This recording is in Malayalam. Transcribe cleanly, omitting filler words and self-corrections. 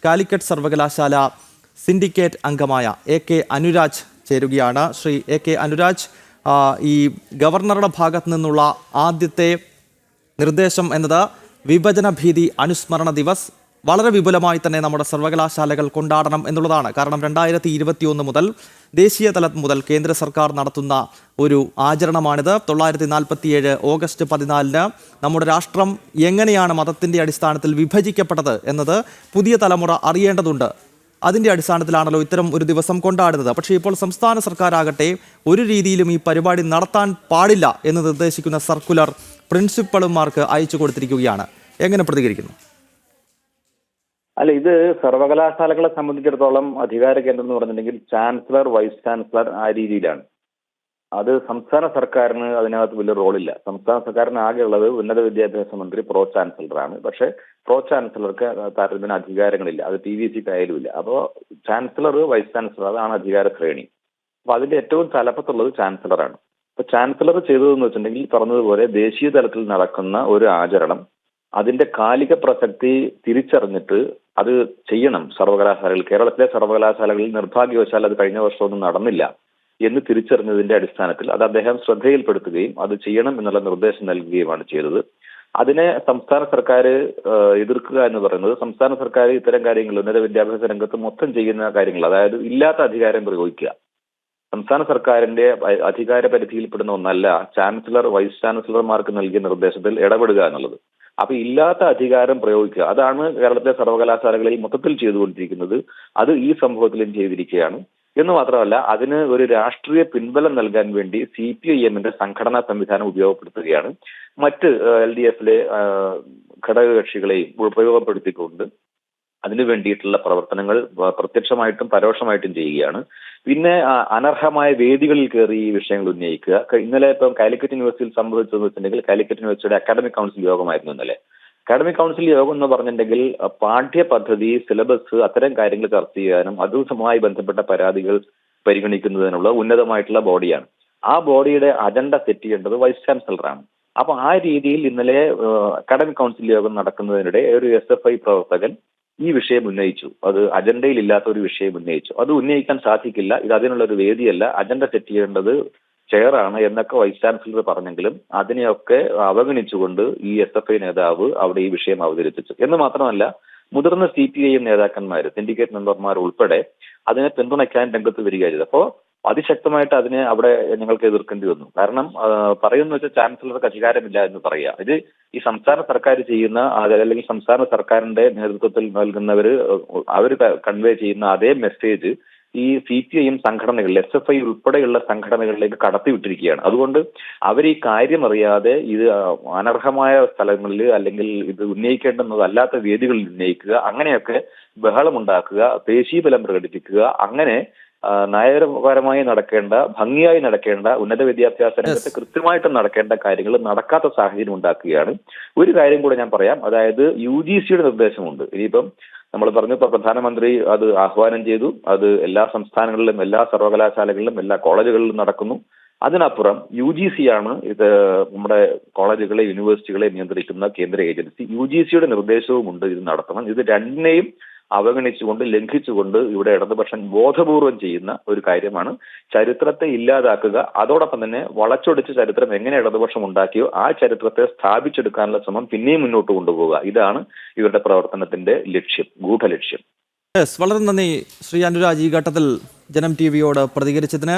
കാലിക്കറ്റ് സർവകലാശാല സിൻഡിക്കേറ്റ് അംഗമായ AK അനുരാജ് ചേരുകയാണ്. ശ്രീ AK അനുരാജ്, ഈ ഗവർണറുടെ ഭാഗത്തു നിന്നുള്ള ആദ്യത്തെ നിർദ്ദേശം എന്നത് വിഭജന ഭീതി അനുസ്മരണ ദിവസ് വളരെ വിപുലമായി തന്നെ നമ്മുടെ സർവകലാശാലകൾ കൊണ്ടാടണം എന്നുള്ളതാണ്. കാരണം 2021 മുതൽ ദേശീയ തലം മുതൽ കേന്ദ്ര സർക്കാർ നടത്തുന്ന ഒരു ആചരണമാണിത്. 1947 ഓഗസ്റ്റ് 14 നമ്മുടെ രാഷ്ട്രം എങ്ങനെയാണ് മതത്തിൻ്റെ അടിസ്ഥാനത്തിൽ വിഭജിക്കപ്പെട്ടത് എന്നത് പുതിയ തലമുറ അറിയേണ്ടതുണ്ട്. അതിൻ്റെ അടിസ്ഥാനത്തിലാണല്ലോ ഇത്തരം ഒരു ദിവസം കൊണ്ടാടുന്നത്. പക്ഷേ ഇപ്പോൾ സംസ്ഥാന സർക്കാരാകട്ടെ ഒരു രീതിയിലും ഈ പരിപാടി നടത്താൻ പാടില്ല എന്ന് നിർദ്ദേശിക്കുന്ന സർക്കുലർ പ്രിൻസിപ്പൽമാർക്ക് അയച്ചു കൊടുത്തിരിക്കുകയാണ്. എങ്ങനെ പ്രതികരിക്കുന്നു? അല്ല, ഇത് സർവകലാശാലകളെ സംബന്ധിച്ചിടത്തോളം അധികാര കേന്ദ്രം എന്ന് പറഞ്ഞിട്ടുണ്ടെങ്കിൽ ചാൻസലർ, വൈസ് ചാൻസലർ ആ രീതിയിലാണ്. അത് സംസ്ഥാന സർക്കാരിന് അതിനകത്ത് വലിയ റോളില്ല. സംസ്ഥാന സർക്കാരിന് ആകെയുള്ളത് ഉന്നത വിദ്യാഭ്യാസ മന്ത്രി പ്രോ ചാൻസലറാണ്. പക്ഷേ പ്രോ ചാൻസലർക്ക് താരതമ്യേന അധികാരങ്ങളില്ല. അത് PVC ആയാലുമില്ല. അപ്പോൾ ചാൻസലർ, വൈസ് ചാൻസലർ അതാണ് അധികാര ശ്രേണി. അപ്പൊ അതിന്റെ ഏറ്റവും തലപ്പത്തുള്ളത് ചാൻസലറാണ്. അപ്പൊ ചാൻസലർ ചെയ്തതെന്ന് വെച്ചിട്ടുണ്ടെങ്കിൽ പറഞ്ഞതുപോലെ ദേശീയ തലത്തിൽ നടക്കുന്ന ഒരു ആചരണം അതിന്റെ കാലിക പ്രസക്തി തിരിച്ചറിഞ്ഞിട്ട് അത് ചെയ്യണം സർവകലാശാലകൾ. കേരളത്തിലെ സർവകലാശാലകളിൽ നിർഭാഗ്യവശാൽ അത് കഴിഞ്ഞ വർഷമൊന്നും നടന്നില്ല എന്ന് തിരിച്ചറിഞ്ഞതിന്റെ അടിസ്ഥാനത്തിൽ അത് അദ്ദേഹം ശ്രദ്ധയിൽപ്പെടുത്തുകയും അത് ചെയ്യണം എന്നുള്ള നിർദ്ദേശം നൽകുകയുമാണ് ചെയ്തത്. അതിനെ സംസ്ഥാന സർക്കാർ എതിർക്കുക എന്ന് പറയുന്നത്, സംസ്ഥാന സർക്കാർ ഇത്തരം കാര്യങ്ങൾ ഉന്നത വിദ്യാഭ്യാസ രംഗത്ത് മൊത്തം ചെയ്യുന്ന കാര്യങ്ങൾ, അതായത് ഇല്ലാത്ത അധികാരം പ്രയോഗിക്കുക. സംസ്ഥാന സർക്കാരിന്റെ അധികാര പരിധിയിൽപ്പെടുന്ന ഒന്നല്ല ചാൻസലർ, വൈസ് ചാൻസലർമാർക്ക് നൽകിയ നിർദ്ദേശത്തിൽ ഇടപെടുക എന്നുള്ളത്. അപ്പൊ ഇല്ലാത്ത അധികാരം പ്രയോഗിക്കുക, അതാണ് കേരളത്തിലെ സർവകലാശാലകളിൽ മൊത്തത്തിൽ ചെയ്തുകൊണ്ടിരിക്കുന്നത്. അത് ഈ സംഭവത്തിലും ചെയ്തിരിക്കുകയാണ്. എന്ന് മാത്രമല്ല, അതിന് ഒരു രാഷ്ട്രീയ പിൻബലം നൽകാൻ വേണ്ടി CPIMന്റെ സംഘടനാ സംവിധാനം ഉപയോഗപ്പെടുത്തുകയാണ്. മറ്റ് LDFലെ ഘടകകക്ഷികളെയും ഉപയോഗപ്പെടുത്തിക്കൊണ്ട് അതിനു വേണ്ടിയിട്ടുള്ള പ്രവർത്തനങ്ങൾ പ്രത്യക്ഷമായിട്ടും പരോക്ഷമായിട്ടും ചെയ്യുകയാണ്. പിന്നെ അനർഹമായ വേദികളിൽ കയറി ഈ വിഷയങ്ങൾ ഉന്നയിക്കുക. ഇന്നലെ ഇപ്പം കാലിക്കറ്റ് യൂണിവേഴ്സിറ്റിയിൽ സംഭവിച്ചതെന്ന് വെച്ചിട്ടുണ്ടെങ്കിൽ കാലിക്കറ്റ് യൂണിവേഴ്സിറ്റിയുടെ അക്കാഡമിക് കൗൺസിൽ യോഗമായിരുന്നു ഇന്നലെ. അക്കാഡമിക് കൗൺസിൽ യോഗം എന്ന് പറഞ്ഞിട്ടുണ്ടെങ്കിൽ പാഠ്യപദ്ധതി, സിലബസ് അത്തരം കാര്യങ്ങൾ ചർച്ച ചെയ്യാനും അതുമായി ബന്ധപ്പെട്ട പരാതികൾ പരിഗണിക്കുന്നതിനുള്ള ഉന്നതമായിട്ടുള്ള ബോഡിയാണ്. ആ ബോഡിയുടെ അജണ്ട സെറ്റ് ചെയ്യേണ്ടത് വൈസ് ചാൻസലറാണ്. അപ്പൊ ആ രീതിയിൽ ഇന്നലെ അക്കാഡമിക് കൗൺസിൽ യോഗം നടക്കുന്നതിനിടെ ഒരു SFI പ്രവർത്തകൻ ഈ വിഷയം ഉന്നയിച്ചു. അത് അജണ്ടയിൽ ഇല്ലാത്ത ഒരു വിഷയം ഉന്നയിച്ചു. അത് ഉന്നയിക്കാൻ സാധിക്കില്ല, ഇത് അതിനുള്ള ഒരു വേദിയല്ല, അജണ്ട സെറ്റ് ചെയ്യേണ്ടത് ചെയറാണ് എന്നൊക്കെ വൈസ് ചാൻസലർ പറഞ്ഞെങ്കിലും അതിനെയൊക്കെ അവഗണിച്ചുകൊണ്ട് ഈ SFI നേതാവ് അവിടെ ഈ വിഷയം അവതരിപ്പിച്ചു. എന്ന് മാത്രമല്ല, മുതിർന്ന CPIM നേതാക്കന്മാർ, സിൻഡിക്കേറ്റ് മെമ്പർമാർ ഉൾപ്പെടെ അതിനെ പിന്തുണയ്ക്കാൻ രംഗത്ത് വരിക ചെയ്തു. അപ്പോൾ അതിശക്തമായിട്ട് അതിനെ അവിടെ ഞങ്ങൾക്ക് എതിർക്കേണ്ടി വന്നു. കാരണം പറയുന്ന വെച്ചാൽ ചാൻസലർക്ക് അധികാരമില്ല എന്ന് പറയുക. ഇത് ഈ സംസ്ഥാന സർക്കാർ ചെയ്യുന്ന, അല്ലെങ്കിൽ സംസ്ഥാന സർക്കാരിന്റെ നേതൃത്വത്തിൽ നൽകുന്നവർ അവർ കൺവേ ചെയ്യുന്ന അതേ മെസ്സേജ് ഈ CPIM സംഘടനകളിൽ, SFI ഉൾപ്പെടെയുള്ള സംഘടനകളിലേക്ക് കടത്തിവിട്ടിരിക്കുകയാണ്. അതുകൊണ്ട് അവർ ഈ കാര്യം അറിയാതെ ഇത് അനർഹമായ സ്ഥലങ്ങളിൽ അല്ലെങ്കിൽ ഇത് ഉന്നയിക്കേണ്ടുന്നതല്ലാത്ത വേദികളിൽ ഉന്നയിക്കുക, അങ്ങനെയൊക്കെ ബഹളമുണ്ടാക്കുക, ദേശീയബലം പ്രകടിപ്പിക്കുക, അങ്ങനെ നയപരമായി നടക്കേണ്ട, ഭംഗിയായി നടക്കേണ്ട, ഉന്നത വിദ്യാഭ്യാസ രംഗത്ത് കൃത്യമായിട്ട് നടക്കേണ്ട കാര്യങ്ങൾ നടക്കാത്ത സാഹചര്യം ഉണ്ടാക്കുകയാണ്. ഒരു കാര്യം കൂടെ ഞാൻ പറയാം, അതായത് UGCയുടെ നിർദ്ദേശമുണ്ട്. ഇനിയിപ്പം നമ്മൾ പറഞ്ഞു, ഇപ്പൊ പ്രധാനമന്ത്രി അത് ആഹ്വാനം ചെയ്തു, അത് എല്ലാ സംസ്ഥാനങ്ങളിലും, എല്ലാ സർവകലാശാലകളിലും, എല്ലാ കോളേജുകളിലും നടക്കുന്നു. അതിനപ്പുറം UGC ആണ് ഇത് നമ്മുടെ കോളേജുകളെ, യൂണിവേഴ്സിറ്റികളെ നിയന്ത്രിക്കുന്ന കേന്ദ്ര ഏജൻസി. UGCയുടെ നിർദ്ദേശവുമുണ്ട് ഇത് നടത്തണം. ഇത് രണ്ടിനെയും അവഗണിച്ചുകൊണ്ട്, ലംഘിച്ചുകൊണ്ട് ഇവിടെ ഇടതുപക്ഷം ബോധപൂർവം ചെയ്യുന്ന ഒരു കാര്യമാണ്. ചരിത്രത്തെ ഇല്ലാതാക്കുക, അതോടൊപ്പം തന്നെ വളച്ചൊടിച്ച് ചരിത്രം എങ്ങനെ ഇടതുപക്ഷം ഉണ്ടാക്കിയോ ആ ചരിത്രത്തെ സ്ഥാപിച്ചെടുക്കാനുള്ള ശ്രമം പിന്നെയും മുന്നോട്ട് കൊണ്ടുപോവുക. ഇതാണ് ഇവരുടെ പ്രവർത്തനത്തിന്റെ ലക്ഷ്യം, ഗൂഢലക്ഷ്യം. വളരെ നന്ദി ശ്രീ അനുരാജ്, ഈ ഘട്ടത്തിൽ ജനം TVയോട് പ്രതികരിച്ചതിന്.